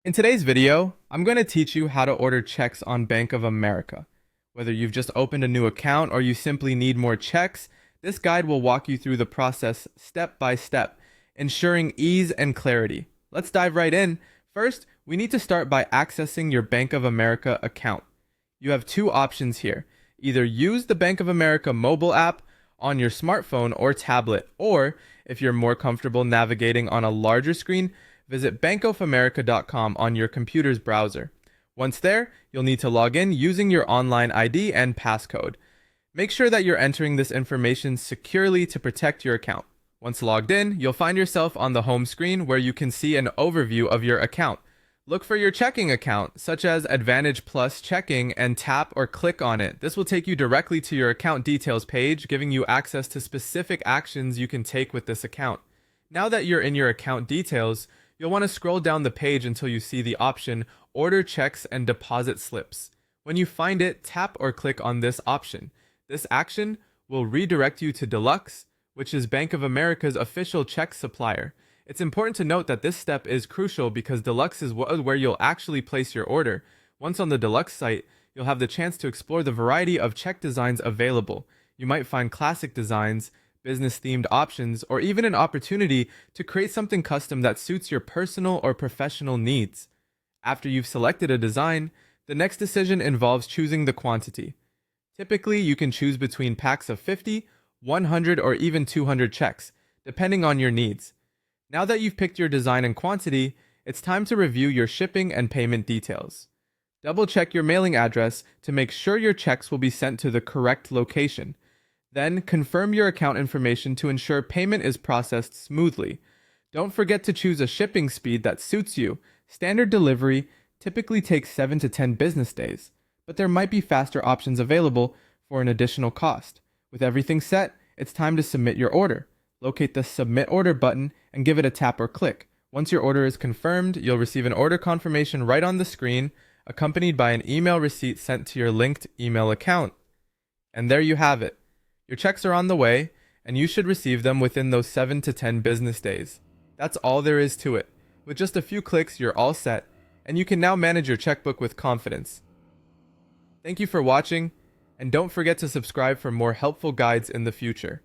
In today's video, I'm going to teach you how to order checks on Bank of America. Whether you've just opened a new account or you simply need more checks, this guide will walk you through the process step by step, ensuring ease and clarity. Let's dive right in. First, we need to start by accessing your Bank of America account. You have two options here. Either use the Bank of America mobile app on your smartphone or tablet, or if you're more comfortable navigating on a larger screen, visit bankofamerica.com on your computer's browser. Once there, you'll need to log in using your online ID and passcode. Make sure that you're entering this information securely to protect your account. Once logged in, you'll find yourself on the home screen where you can see an overview of your account. Look for your checking account, such as Advantage Plus Checking, and tap or click on it. This will take you directly to your account details page, giving you access to specific actions you can take with this account. Now that you're in your account details, you'll want to scroll down the page until you see the option Order Checks and Deposit Slips. When you find it, tap or click on this option. This action will redirect you to Deluxe, which is Bank of America's official check supplier. It's important to note that this step is crucial because Deluxe is where you'll actually place your order. Once on the Deluxe site, you'll have the chance to explore the variety of check designs available. You might find classic designs, business-themed options, or even an opportunity to create something custom that suits your personal or professional needs. After you've selected a design, the next decision involves choosing the quantity. Typically, you can choose between packs of 50, 100, or even 200 checks, depending on your needs. Now that you've picked your design and quantity, it's time to review your shipping and payment details. Double-check your mailing address to make sure your checks will be sent to the correct location. Then, confirm your account information to ensure payment is processed smoothly. Don't forget to choose a shipping speed that suits you. Standard delivery typically takes 7 to 10 business days, but there might be faster options available for an additional cost. With everything set, it's time to submit your order. Locate the Submit Order button and give it a tap or click. Once your order is confirmed, you'll receive an order confirmation right on the screen, accompanied by an email receipt sent to your linked email account. And there you have it. Your checks are on the way, and you should receive them within those 7 to 10 business days. That's all there is to it. With just a few clicks, you're all set, and you can now manage your checkbook with confidence. Thank you for watching, and don't forget to subscribe for more helpful guides in the future.